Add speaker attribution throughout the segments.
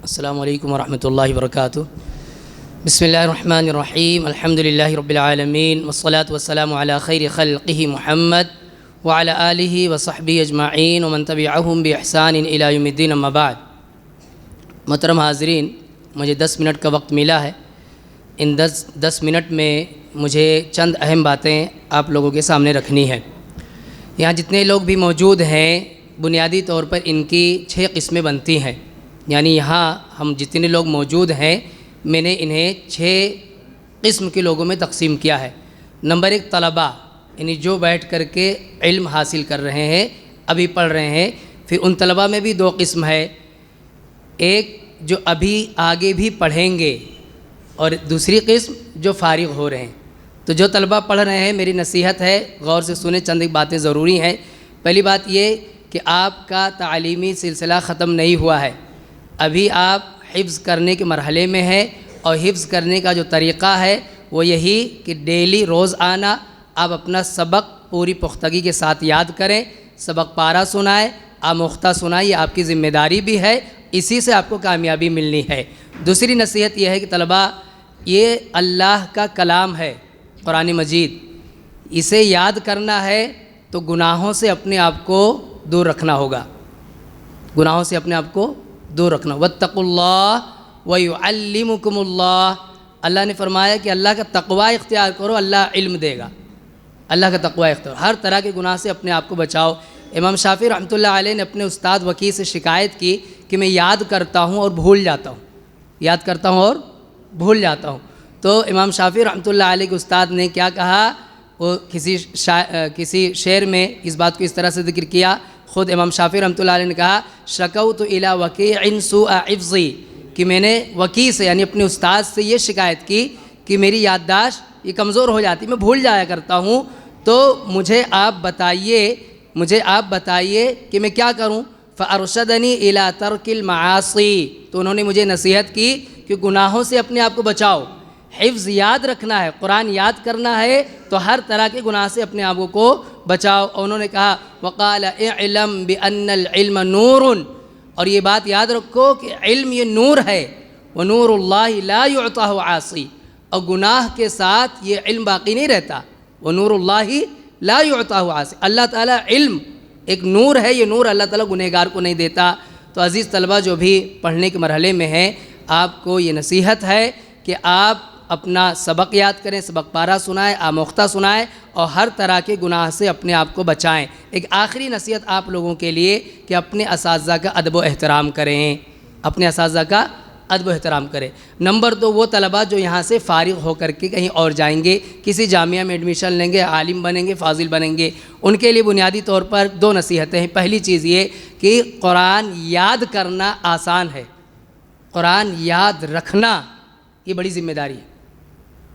Speaker 1: السلام علیکم ورحمۃ اللہ وبرکاتہ۔ بسم اللہ الرحمن الرحیم، الحمد للہ رب العالمین، والصلاة والسلام علی خیر خلقہ محمد وعلی آلہ وصحبہ اجمعین ومن تبعہم بإحسان الی یوم الدین، اما بعد۔ محترم حاضرین، مجھے 10 منٹ کا وقت ملا ہے۔ ان 10 منٹ میں مجھے چند اہم باتیں آپ لوگوں کے سامنے رکھنی ہے۔ یہاں جتنے لوگ بھی موجود ہیں، بنیادی طور پر ان کی 6 قسمیں بنتی ہیں، یعنی یہاں ہم جتنے لوگ موجود ہیں میں نے انہیں 6 قسم کے لوگوں میں تقسیم کیا ہے۔ نمبر 1 طلباء، یعنی جو بیٹھ کر کے علم حاصل کر رہے ہیں، ابھی پڑھ رہے ہیں۔ پھر ان طلباء میں بھی 2 قسم ہے، ایک جو ابھی آگے بھی پڑھیں گے اور دوسری قسم جو فارغ ہو رہے ہیں۔ تو جو طلباء پڑھ رہے ہیں، میری نصیحت ہے غور سے سنیں، چند ایک باتیں ضروری ہیں۔ پہلی بات یہ کہ آپ کا تعلیمی سلسلہ ختم نہیں ہوا ہے، ابھی آپ حفظ کرنے کے مرحلے میں ہیں، اور حفظ کرنے کا جو طریقہ ہے وہ یہی کہ ڈیلی روز آنا، آپ اپنا سبق پوری پختگی کے ساتھ یاد کریں، سبق پارہ سنائیں، آموختہ سنائیں، یہ آپ کی ذمہ داری بھی ہے، اسی سے آپ کو کامیابی ملنی ہے۔ دوسری نصیحت یہ ہے کہ طلباء، یہ اللہ کا کلام ہے، قرآن مجید، اسے یاد کرنا ہے تو گناہوں سے اپنے آپ کو دور رکھنا ہوگا، گناہوں سے اپنے آپ کو دور رکھنا۔ واتقوا اللہ ویعلمکم اللہ، اللہ نے فرمایا کہ اللہ کا تقوی اختیار کرو، اللہ علم دے گا۔ اللہ کا تقوی اختیار، ہر طرح کے گناہ سے اپنے آپ کو بچاؤ۔ امام شافعی رحمۃ اللہ علیہ نے اپنے استاد وکیع سے شکایت کی کہ میں یاد کرتا ہوں اور بھول جاتا ہوں، یاد کرتا ہوں اور بھول جاتا ہوں۔ تو امام شافعی رحمۃ اللہ علیہ کے استاد نے کیا کہا، وہ کسی شعر میں اس بات کو اس طرح سے ذکر کیا، خود امام شافعی رحمۃ اللہ علیہ نے کہا، شکوت الی وکیع سوء حفظی، کہ میں نے وکیع سے یعنی اپنے استاد سے یہ شکایت کی کہ میری یادداشت یہ کمزور ہو جاتی، میں بھول جایا کرتا ہوں، تو مجھے آپ بتائیے کہ میں کیا کروں۔ فارشدنی الی ترک المعاصی، تو انہوں نے مجھے نصیحت کی کہ گناہوں سے اپنے آپ کو بچاؤ، حفظ یاد رکھنا ہے، قرآن یاد کرنا ہے، تو ہر طرح کے گناہ سے اپنے آپ کو بچاؤ۔ اور انہوں نے کہا وقال اعلم بان العلم نور، اور یہ بات یاد رکھو کہ علم یہ نور ہے، ونور اللہ لا یعطاہ عاصی، اور گناہ کے ساتھ یہ علم باقی نہیں رہتا، ونور اللہ لا یعطاہ عاصی، اللہ تعالیٰ علم ایک نور ہے، یہ نور اللہ تعالیٰ گنہگار کو نہیں دیتا۔ تو عزیز طلبہ جو بھی پڑھنے کے مرحلے میں ہیں، آپ کو یہ نصیحت ہے کہ آپ اپنا سبق یاد کریں، سبق پارہ سنائیں، آموختہ سنائیں، اور ہر طرح کے گناہ سے اپنے آپ کو بچائیں۔ ایک آخری نصیحت آپ لوگوں کے لیے کہ اپنے اساتذہ کا ادب و احترام کریں، اپنے اساتذہ کا ادب و احترام کریں۔ نمبر 2 وہ طلباء جو یہاں سے فارغ ہو کر کے کہیں اور جائیں گے، کسی جامعہ میں ایڈمیشن لیں گے، عالم بنیں گے، فاضل بنیں گے، ان کے لیے بنیادی طور پر 2 نصیحتیں ہیں۔ پہلی چیز یہ کہ قرآن یاد کرنا آسان ہے، قرآن یاد رکھنا یہ بڑی ذمہ داری ہے۔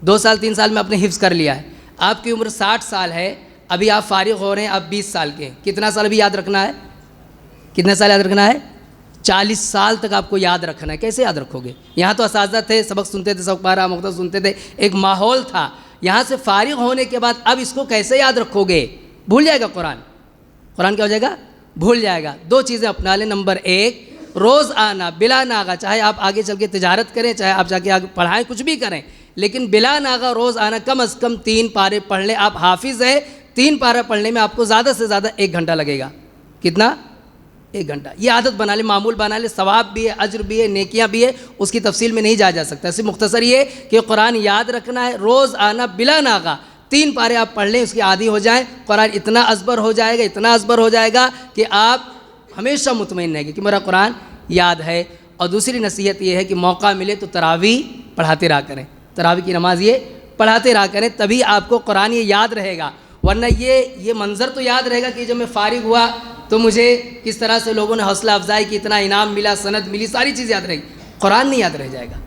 Speaker 1: 2 سال 3 سال میں آپ نے حفظ کر لیا ہے، آپ کی عمر 60 سال ہے، ابھی آپ فارغ ہو رہے ہیں، آپ 20 سال کے ہیں، کتنا سال ابھی یاد رکھنا ہے؟ کتنا سال یاد رکھنا ہے؟ 40 سال تک آپ کو یاد رکھنا ہے۔ کیسے یاد رکھو گے؟ یہاں تو اساتذہ تھے، سبق سنتے تھے، سبق پارہ آموختہ سنتے تھے، ایک ماحول تھا، یہاں سے فارغ ہونے کے بعد اب اس کو کیسے یاد رکھو گے؟ بھول جائے گا قرآن کیا ہو جائے گا؟ بھول جائے گا۔ 2 چیزیں اپنا لیں۔ نمبر 1 روز آنا بلا ناغہ، چاہے آپ آگے چل کے تجارت کریں، چاہے آپ جا کے آگے پڑھائیں، کچھ بھی کریں، لیکن بلا ناغہ روز آنا، کم از کم 3 پارے پڑھ لیں۔ آپ حافظ ہیں، 3 پارہ پڑھنے میں آپ کو زیادہ سے زیادہ 1 گھنٹہ لگے گا۔ کتنا؟ 1 گھنٹہ۔ یہ عادت بنا لیں، معمول بنا لیں، ثواب بھی ہے، اجر بھی ہے، نیکیاں بھی ہے، اس کی تفصیل میں نہیں جا سکتا۔ صرف مختصر یہ کہ قرآن یاد رکھنا ہے، روز آنا بلا ناغہ، 3 پارے آپ پڑھ لیں، اس کی عادی ہو جائیں، قرآن اتنا ازبر ہو جائے گا، اتنا ازبر ہو جائے گا کہ آپ ہمیشہ مطمئن رہیں گے کہ میرا قرآن یاد ہے۔ اور دوسری نصیحت یہ ہے کہ موقع ملے تو تراویح پڑھاتے رہا کریں، تراویح کی نماز یہ پڑھاتے رہا کریں، تبھی آپ کو قرآن یہ یاد رہے گا۔ ورنہ یہ منظر تو یاد رہے گا کہ جب میں فارغ ہوا تو مجھے کس طرح سے لوگوں نے حوصلہ افزائی کی، اتنا انعام ملا، سند ملی، ساری چیز یاد رہے گی، قرآن نہیں یاد رہ جائے گا،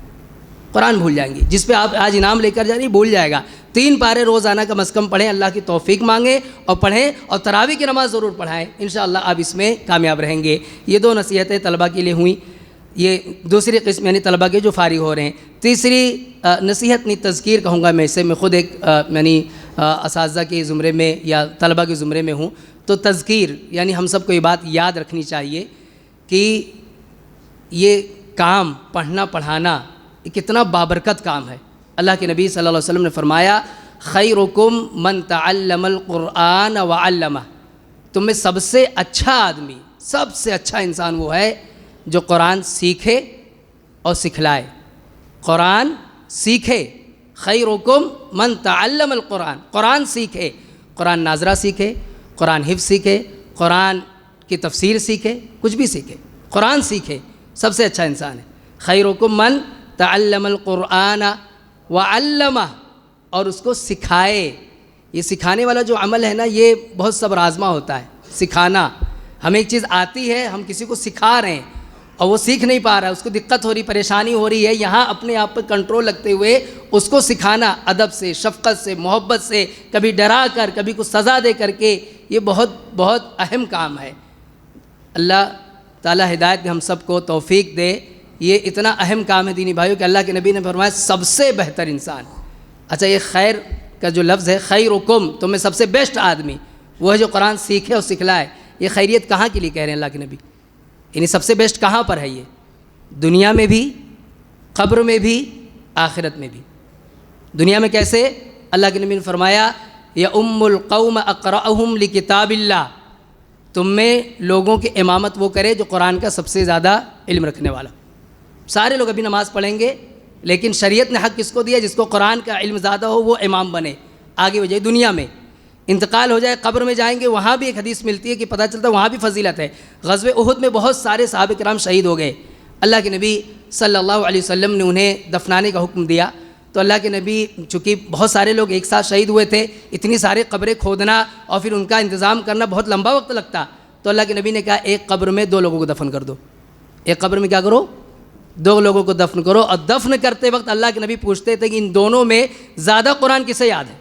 Speaker 1: قرآن بھول جائیں گے۔ جس پہ آپ آج انعام لے کر جا رہی بھول جائے گا۔ 3 پارے روزانہ کم از کم پڑھیں، اللہ کی توفیق مانگیں اور پڑھیں، اور تراویح کی نماز ضرور پڑھائیں، انشاءاللہ آپ اس میں کامیاب رہیں گے۔ یہ 2 نصیحتیں طلباء کے لیے ہوئیں۔ یہ دوسری قسم یعنی طلباء کے جو فارغ ہو رہے ہیں۔ تیسری نصیحت نہیں، تذکیر کہوں گا میں اسے، میں خود ایک یعنی اساتذہ کے زمرے میں یا طلباء کے زمرے میں ہوں، تو تذکیر یعنی ہم سب کو یہ بات یاد رکھنی چاہیے کہ یہ کام پڑھنا پڑھانا یہ کتنا بابرکت کام ہے۔ اللہ کے نبی صلی اللہ علیہ وسلم نے فرمایا خیرکم من تعلم القرآن وعلمہ، تم میں سب سے اچھا آدمی، سب سے اچھا انسان وہ ہے جو قرآن سیکھے اور سکھلائے۔ قرآن سیکھے، خیرکم من تعلم القرآن، قرآن سیکھے، قرآن ناظرہ سیکھے، قرآن حفظ سیکھے، قرآن کی تفسیر سیکھے، کچھ بھی سیکھے، قرآن سیکھے، سب سے اچھا انسان ہے۔ خیرکم من تعلم القرآن وعلمہ، اور اس کو سکھائے۔ یہ سکھانے والا جو عمل ہے نا، یہ بہت صبر آزما ہوتا ہے۔ سکھانا، ہمیں ایک چیز آتی ہے، ہم کسی کو سکھا رہے ہیں اور وہ سیکھ نہیں پا رہا ہے، اس کو دقت ہو رہی، پریشانی ہو رہی ہے، یہاں اپنے آپ پر کنٹرول رکھتے ہوئے اس کو سکھانا، ادب سے، شفقت سے، محبت سے، کبھی ڈرا کر، کبھی کچھ سزا دے کر کے، یہ بہت بہت اہم کام ہے۔ اللہ تعالیٰ ہدایت میں ہم سب کو توفیق دے۔ یہ اتنا اہم کام ہے دینی بھائیوں کہ اللہ کے نبی نے فرمایا سب سے بہتر انسان۔ اچھا، یہ خیر کا جو لفظ ہے، خیرکم، تم میں سب سے بیسٹ آدمی وہ ہے جو قرآن سیکھے اور سکھلائے۔ یہ خیریت کہاں کے لیے کہہ رہے ہیں اللہ کے نبی؟ یعنی سب سے بیسٹ کہاں پر ہے؟ یہ دنیا میں بھی، قبر میں بھی، آخرت میں بھی۔ دنیا میں کیسے؟ اللہ کے نبی نے فرمایا یا القوم اقرأہم لکتاب اللہ، تم میں لوگوں کی امامت وہ کرے جو قرآن کا سب سے زیادہ علم رکھنے والا۔ سارے لوگ ابھی نماز پڑھیں گے، لیکن شریعت نے حق کس کو دیا؟ جس کو قرآن کا علم زیادہ ہو وہ امام بنے، آگے ہو جائے۔ دنیا میں انتقال ہو جائے، قبر میں جائیں گے، وہاں بھی ایک حدیث ملتی ہے کہ پتہ چلتا ہے وہاں بھی فضیلت ہے۔ غزوہ احد میں بہت سارے صحابہ کرام شہید ہو گئے، اللہ کے نبی صلی اللہ علیہ وسلم نے انہیں دفنانے کا حکم دیا، تو اللہ کے نبی چونکہ بہت سارے لوگ ایک ساتھ شہید ہوئے تھے، اتنی سارے قبریں کھودنا اور پھر ان کا انتظام کرنا بہت لمبا وقت لگتا، تو اللہ کے نبی نے کہا ایک قبر میں 2 لوگوں کو دفن کر دو۔ ایک قبر میں کیا کرو؟ 2 لوگوں کو دفن کرو۔ اور دفن کرتے وقت اللہ کے نبی پوچھتے تھے کہ ان دونوں میں زیادہ قرآن کسے یاد ہے؟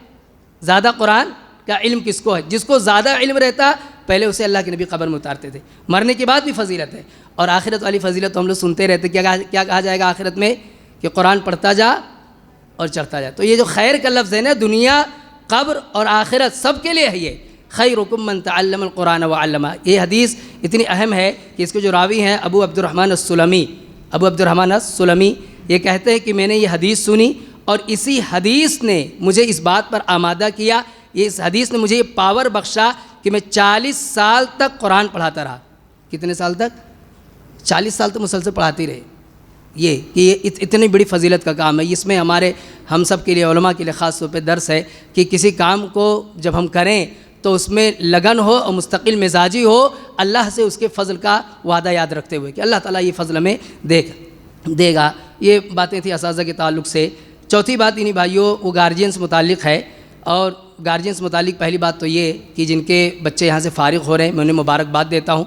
Speaker 1: زیادہ قرآن کا علم کس کو ہے؟ جس کو زیادہ علم رہتا پہلے اسے اللہ کے نبی قبر میں اتارتے تھے۔ مرنے کے بعد بھی فضیلت ہے، اور آخرت والی فضیلت تو ہم لوگ سنتے رہتے۔ کیا کہا جائے گا آخرت میں؟ کہ قرآن پڑھتا جا اور چڑھتا جا۔ تو یہ جو خیر کا لفظ ہے نا، دنیا، قبر اور آخرت سب کے لیے ہے۔ یہ خیرکم من تعلم القرآن وعلمہ، یہ حدیث اتنی اہم ہے کہ اس کے جو راوی ہیں ابو عبد الرحمن السلمی، یہ کہتے ہیں کہ میں نے یہ حدیث سنی اور اسی حدیث نے مجھے اس بات پر آمادہ کیا، اس حدیث نے مجھے یہ پاور بخشا کہ میں 40 سال تک قرآن پڑھاتا رہا۔ کتنے سال تک؟ 40 سال تک مسلسل پڑھاتی رہے۔ یہ اتنی بڑی فضیلت کا کام ہے۔ اس میں ہم سب کے لیے، علماء کے لیے خاص طور پہ درس ہے کہ کسی کام کو جب ہم کریں تو اس میں لگن ہو اور مستقل مزاجی ہو، اللہ سے اس کے فضل کا وعدہ یاد رکھتے ہوئے کہ اللہ تعالیٰ یہ فضل ہمیں دے گا۔ یہ باتیں تھیں اساتذہ کے تعلق سے۔ چوتھی بات انہی بھائیوں وہ گارجینس متعلق ہے، اور گارجینس متعلق پہلی بات تو یہ کہ جن کے بچے یہاں سے فارغ ہو رہے ہیں میں انہیں مبارکباد دیتا ہوں۔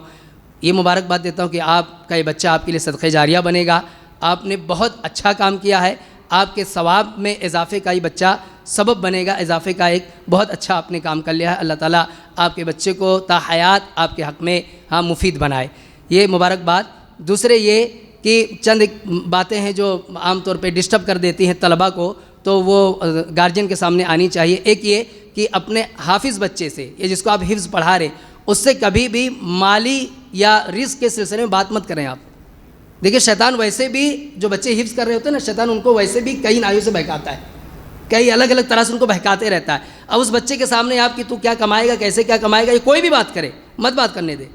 Speaker 1: یہ مبارکباد دیتا ہوں کہ آپ کا یہ بچہ آپ کے لیے صدقہ جاریہ بنے گا۔ آپ نے بہت اچھا کام کیا ہے، آپ کے ثواب میں اضافے کا یہ بچہ سبب بنے گا، اضافے کا ایک بہت اچھا آپ نے کام کر لیا ہے۔ اللہ تعالیٰ آپ کے بچے کو تا حیات آپ کے حق میں مفید بنائے، یہ مبارکباد۔ دوسرے یہ کہ چند باتیں ہیں جو عام طور پہ ڈسٹرب کر دیتی ہیں طلباء کو، تو وہ گارجین کے سامنے آنی چاہیے۔ ایک یہ کہ اپنے حافظ بچے سے، یا جس کو آپ حفظ پڑھا رہے، اس سے کبھی بھی مالی یا رزق کے سلسلے میں بات مت کریں آپ۔ دیکھیں شیطان ویسے بھی جو بچے حفظ کر رہے ہوتے ہیں نا، شیطان ان کو ویسے بھی کئی نایوں سے بہکاتا ہے، کئی الگ الگ طرح سے ان کو بہکاتے رہتا ہے۔ اب اس بچے کے سامنے آپ کہ تو کیا کمائے گا، کیسے کیا کمائے گا، یہ کوئی بھی بات کرے مت بات کرنے دے۔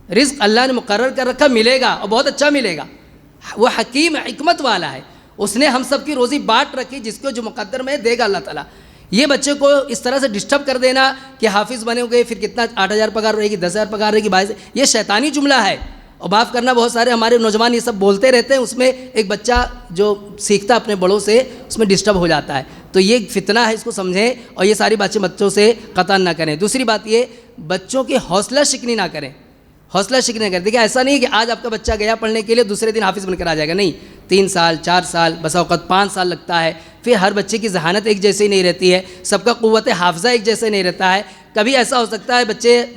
Speaker 1: رزق اللہ نے مقرر کر رکھا، ملے گا اور بہت اچھا ملے گا۔ وہ حکیم حکمت والا ہے، اس نے ہم سب کی روزی بانٹ رکھی، جس کو جو مقدر میں دے گا اللہ تعالیٰ۔ یہ بچے کو اس طرح سے ڈسٹرب کر دینا کہ حافظ بنے ہوگے، پھر کتنا 8,000 پگار رہے گی، 10,000 پگار رہے گی، 22، یہ شیطانی جملہ ہے۔ اور معاف کرنا، بہت سارے ہمارے نوجوان یہ سب بولتے رہتے ہیں، اس میں ایک بچہ جو سیکھتا اپنے بڑوں سے اس میں ڈسٹرب ہو جاتا ہے۔ تو یہ ایک فتنہ ہے، اس کو سمجھیں اور یہ ساری باتیں بچوں سے قطع نہ کریں۔ دوسری بات یہ، بچوں کی حوصلہ شکنی نہ کریں، حوصلہ شکنی نہ کریں۔ دیکھیں ایسا نہیں کہ آج آپ کا بچہ گیا پڑھنے کے لیے دوسرے دن حافظ بن کر آ جائے گا، نہیں، 3 سال 4 سال بسا اوقات 5 سال لگتا ہے۔ پھر ہر بچے کی ذہانت ایک جیسی نہیں رہتی ہے، سب کا قوت حافظہ ایک جیسے نہیں رہتا ہے۔ کبھی ایسا ہو سکتا ہے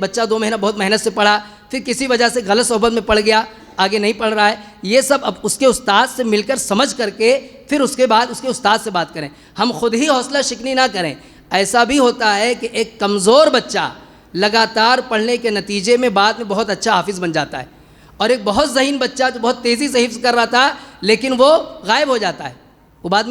Speaker 1: بچہ 2 مہینہ بہت محنت سے پڑھا، پھر کسی وجہ سے غلط صحبت میں پڑ گیا، آگے نہیں پڑھ رہا ہے۔ یہ سب اب اس کے استاد سے مل کر سمجھ کر کے پھر اس کے بعد اس کے استاد سے بات کریں، ہم خود ہی حوصلہ شکنی نہ کریں۔ ایسا بھی ہوتا ہے کہ ایک کمزور بچہ لگاتار پڑھنے کے نتیجے میں بعد میں بہت اچھا حافظ بن جاتا ہے، اور ایک بہت ذہین بچہ جو بہت تیزی سے حفظ کر رہا تھا لیکن وہ غائب ہو جاتا ہے، وہ بعد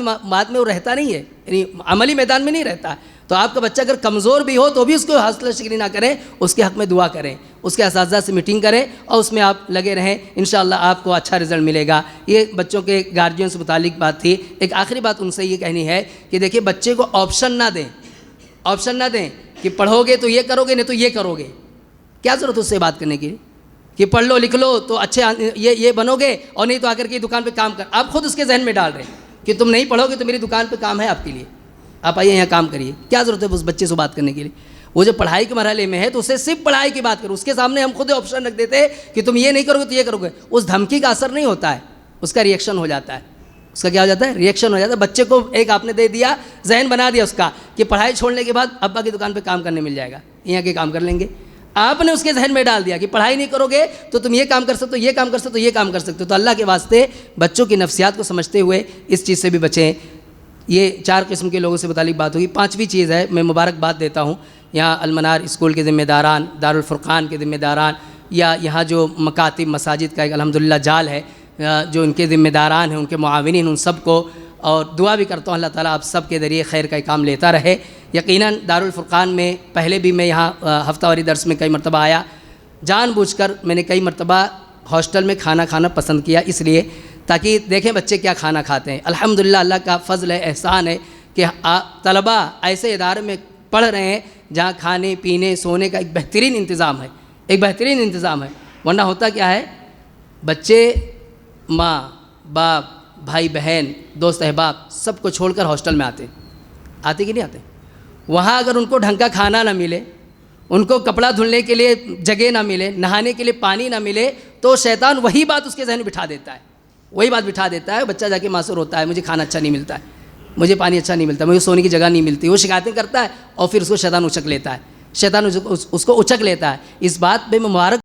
Speaker 1: میں وہ رہتا نہیں ہے، یعنی عملی میدان میں نہیں رہتا۔ تو آپ کا بچہ اگر کمزور بھی ہو تو بھی اس کو حوصلہ شکنی نہ کریں، اس کے حق میں دعا کریں، اس کے اساتذہ سے میٹنگ کریں اور اس میں آپ لگے رہیں، انشاءاللہ آپ کو اچھا رزلٹ ملے گا۔ یہ بچوں کے گارجین سے متعلق بات تھی۔ ایک آخری بات ان سے یہ کہنی ہے کہ دیکھیے بچے کو آپشن نہ دیں کہ پڑھو گے تو یہ کرو گے، نہیں تو یہ کرو گے۔ کیا ضرورت ہے اس سے بات کرنے کی کہ پڑھ لو لکھ لو تو اچھے یہ بنو گے، اور نہیں تو آ کر کے دکان پہ کام کر۔ آپ خود اس کے ذہن میں ڈال رہے ہیں کہ تم نہیں پڑھو گے تو میری دکان پہ کام ہے آپ کے لیے، آپ آئیے یہاں کام کریے۔ کیا ضرورت ہے اس بچے سے بات کرنے کے لیے؟ وہ جو پڑھائی کے مرحلے میں ہے تو اسے صرف پڑھائی کی بات کرو۔ اس کے سامنے ہم خود آپشن رکھ دیتے کہ تم یہ نہیں کرو گے تو یہ کرو گے، اس دھمکی کا اثر نہیں ہوتا ہے، اس کا ریئیکشن ہو جاتا ہے۔ اس کا کیا ہو جاتا ہے؟ ریئیکشن ہو جاتا ہے۔ بچے کو ایک آپ نے دے دیا، ذہن بنا دیا اس کا کہ پڑھائی چھوڑنے کے بعد ابا کی دکان پہ کام کرنے مل جائے گا، یہاں کے کام کر لیں گے۔ آپ نے اس کے ذہن میں ڈال دیا کہ پڑھائی نہیں کرو گے تو تم یہ کام کر سکتے ہو، یہ کام کر سکتے ہو، یہ کام کر سکتے ہو۔ تو اللہ کے واسطے بچوں کی نفسیات کو سمجھتے ہوئے اس چیز سے بھی بچیں۔ یہ 4 قسم کے لوگوں سے متعلق بات ہوگی۔ 5ویں چیز ہے، میں مبارکباد دیتا ہوں یہاں المنار اسکول کے ذمہ داران، دارالفرقان کے ذمہ داران، یا یہاں جو مکاتب مساجد کا ایک الحمدللہ جال ہے، جو ان کے ذمہ داران ہیں، ان کے معاونین، ان سب کو، اور دعا بھی کرتا ہوں اللہ تعالیٰ آپ سب کے ذریعے خیر کا کام لیتا رہے۔ یقیناً دارالفرقان میں پہلے بھی میں یہاں ہفتہ واری درس میں کئی مرتبہ آیا، جان بوجھ کر میں نے کئی مرتبہ ہاسٹل میں کھانا پسند کیا، اس لیے تاکہ دیکھیں بچے کیا کھانا کھاتے ہیں۔ الحمدللہ اللہ کا فضل ہے، احسان ہے کہ طلباء ایسے ادارے میں پڑھ رہے ہیں جہاں کھانے پینے سونے کا ایک بہترین انتظام ہے، ورنہ ہوتا کیا ہے، بچے ماں باپ بھائی بہن دوست احباب سب کو چھوڑ کر ہاسٹل میں آتے کہ نہیں آتے؟ وہاں اگر ان کو ڈھنگ کا کھانا نہ ملے، ان کو کپڑا دھلنے کے لیے جگہ نہ ملے، نہانے کے لیے پانی نہ ملے، تو شیطان وہی بات اس کے ذہن میں بٹھا دیتا ہے، بچہ جا کے معصور ہوتا ہے، مجھے کھانا اچھا نہیں ملتا ہے، مجھے پانی اچھا نہیں ملتا، مجھے سونے کی جگہ نہیں ملتی، وہ شکایتیں کرتا ہے اور پھر اس کو شیطان اچک لیتا ہے۔ اس بات پہ میں مبارک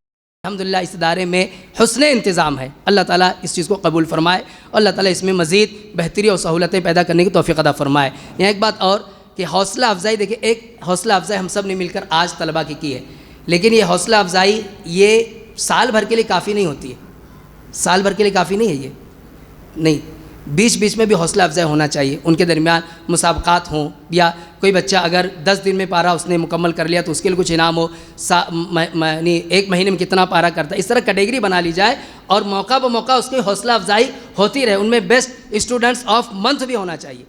Speaker 1: الحمدللہ اس ادارے میں حسن انتظام ہے، اللہ تعالیٰ اس چیز کو قبول فرمائے اور اللہ تعالیٰ اس میں مزید بہتری اور سہولتیں پیدا کرنے کی توفیق عطا فرمائے۔ یہاں ایک بات اور کہ حوصلہ افزائی، دیکھیں ایک حوصلہ افزائی ہم سب نے مل کر آج طلباء کی ہے، لیکن یہ حوصلہ افزائی یہ سال بھر کے لیے کافی نہیں ہوتی ہے، سال بھر کے لیے کافی نہیں ہے، یہ نہیں، بیچ میں بھی حوصلہ افزائی ہونا چاہیے۔ ان کے درمیان مسابقات ہوں، یا کوئی بچہ اگر 10 دن میں پارا اس نے مکمل کر لیا تو اس کے لیے کچھ انعام ہو، یعنی 1 مہینے میں کتنا پارا کرتا ہے، اس طرح کیٹیگری بنا لی جائے اور موقع بہ موقع اس کی حوصلہ افزائی ہوتی رہے۔ ان میں بیسٹ اسٹوڈنٹس آف منتھ بھی ہونا چاہیے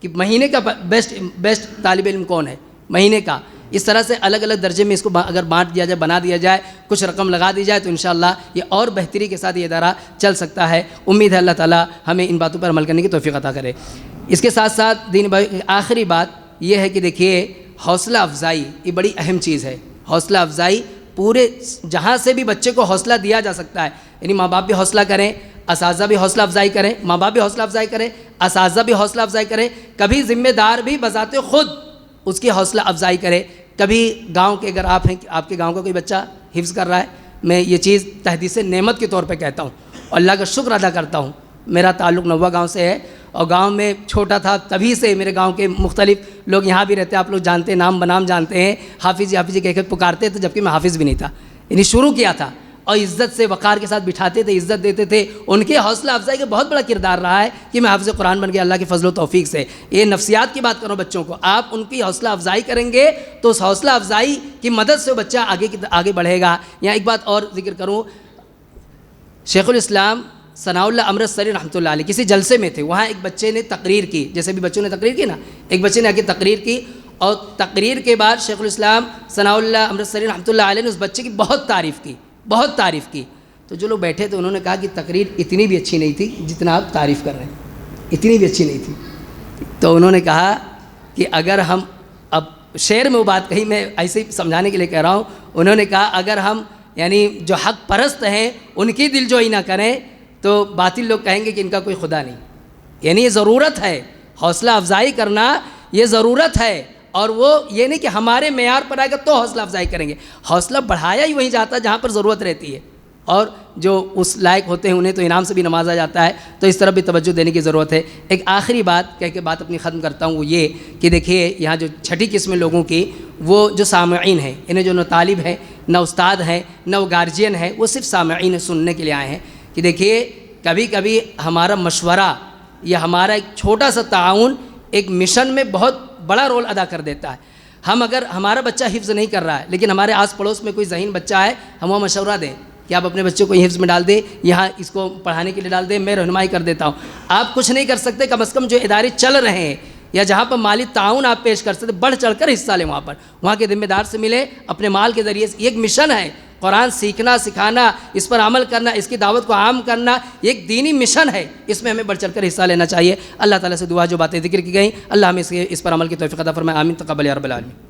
Speaker 1: کہ مہینے کا بیسٹ طالب علم کون ہے مہینے کا۔ اس طرح سے الگ الگ درجے میں اس کو اگر بانٹ دیا جائے، بنا دیا جائے، کچھ رقم لگا دی جائے تو انشاءاللہ یہ اور بہتری کے ساتھ یہ ادارہ چل سکتا ہے۔ امید ہے اللہ تعالیٰ ہمیں ان باتوں پر عمل کرنے کی توفیق عطا کرے۔ اس کے ساتھ ساتھ دین بھائی آخری بات یہ ہے کہ دیکھیے حوصلہ افزائی یہ بڑی اہم چیز ہے۔ حوصلہ افزائی پورے جہاں سے بھی بچے کو حوصلہ دیا جا سکتا ہے، یعنی ماں باپ بھی حوصلہ کریں، اساتذہ بھی حوصلہ افزائی کریں، ماں باپ بھی حوصلہ افزائی کریں، اساتذہ بھی حوصلہ افزائی کریں، کبھی ذمہ دار بھی بذات خود اس کی حوصلہ افزائی کرے۔ کبھی گاؤں کے اگر آپ ہیں، آپ کے گاؤں کا کوئی بچہ حفظ کر رہا ہے، میں یہ چیز تحدیث نعمت کے طور پہ کہتا ہوں اور اللہ کا شکر ادا کرتا ہوں۔ میرا تعلق نوا گاؤں سے ہے اور گاؤں میں چھوٹا تھا تبھی سے میرے گاؤں کے مختلف لوگ یہاں بھی رہتے ہیں، آپ لوگ جانتے ہیں، نام بنام جانتے ہیں، حافظ جی کہہ کر پکارتے تھے جبکہ میں حافظ بھی نہیں تھا، یعنی شروع کیا تھا اور عزت سے وقار کے ساتھ بٹھاتے تھے، عزت دیتے تھے۔ ان کے حوصلہ افزائی کا بہت بڑا کردار رہا ہے کہ میں حافظ قرآن بن گیا اللہ کے فضل و توفیق سے۔ یہ نفسیات کی بات کرو بچوں کو، آپ ان کی حوصلہ افزائی کریں گے تو اس حوصلہ افزائی کی مدد سے بچہ آگے بڑھے گا۔ یہاں ایک بات اور ذکر کروں، شیخ الاسلام ثناء اللہ امرتسری رحمۃ اللہ علیہ کسی جلسے میں تھے، وہاں ایک بچے نے تقریر کی، جیسے بھی بچوں نے تقریر کی نا، ایک بچے نے آگے تقریر کی اور تقریر کے بعد شیخ الاسلام ثناء اللہ امرتسری رحمۃ اللہ علیہ نے اس بچے کی بہت تعریف کی۔ تو جو لوگ بیٹھے تھے انہوں نے کہا کہ تقریر اتنی بھی اچھی نہیں تھی جتنا آپ تعریف کر رہے ہیں، اتنی بھی اچھی نہیں تھی۔ تو انہوں نے کہا کہ اگر ہم، اب شعر میں وہ بات کہی، میں ایسے ہی سمجھانے کے لیے کہہ رہا ہوں، انہوں نے کہا اگر ہم یعنی جو حق پرست ہیں ان کی دل جوئی نہ کریں تو باطل لوگ کہیں گے کہ ان کا کوئی خدا نہیں۔ یعنی یہ ضرورت ہے، حوصلہ افزائی کرنا یہ ضرورت ہے، اور وہ یہ نہیں کہ ہمارے معیار پر آئے گا تو حوصلہ افزائی کریں گے، حوصلہ بڑھایا ہی وہیں جاتا ہے جہاں پر ضرورت رہتی ہے، اور جو اس لائق ہوتے ہیں انہیں تو انعام سے بھی نوازا جاتا ہے، تو اس طرف بھی توجہ دینے کی ضرورت ہے۔ ایک آخری بات کہہ کے بات اپنی ختم کرتا ہوں، وہ یہ کہ دیکھیے یہاں جو چھٹی قسم لوگوں کی، وہ جو سامعین ہیں، انہیں جو طالب ہیں، نہ استاد ہیں نہ وہ گارجین ہیں، وہ صرف سامعین سننے کے لیے آئے ہیں کہ دیکھیے کبھی کبھی ہمارا مشورہ یا ہمارا ایک چھوٹا سا تعاون ایک مشن میں بہت بڑا رول ادا کر دیتا ہے۔ ہم اگر ہمارا بچہ حفظ نہیں کر رہا ہے لیکن ہمارے آس پڑوس میں کوئی ذہین بچہ ہے، ہم وہ مشورہ دیں کہ آپ اپنے بچے کو حفظ میں ڈال دیں، یہاں اس کو پڑھانے کے لیے ڈال دیں، میں رہنمائی کر دیتا ہوں۔ آپ کچھ نہیں کر سکتے، کم از کم جو ادارے چل رہے ہیں یا جہاں پر مالی تعاون آپ پیش کر سکتے، بڑھ چڑھ کر حصہ لیں، وہاں کے ذمہ دار سے ملے، اپنے مال کے ذریعے سے۔ یہ ایک مشن ہے، قرآن سیکھنا، سکھانا، اس پر عمل کرنا، اس کی دعوت کو عام کرنا، یہ ایک دینی مشن ہے، اس میں ہمیں بڑھ چڑھ کر حصہ لینا چاہیے۔ اللہ تعالیٰ سے دعا جو باتیں ذکر کی گئیں، اللہ ہمیں اس پر عمل کی توفیق عطا فرمائے، آمین، تقبل یا رب العالمین۔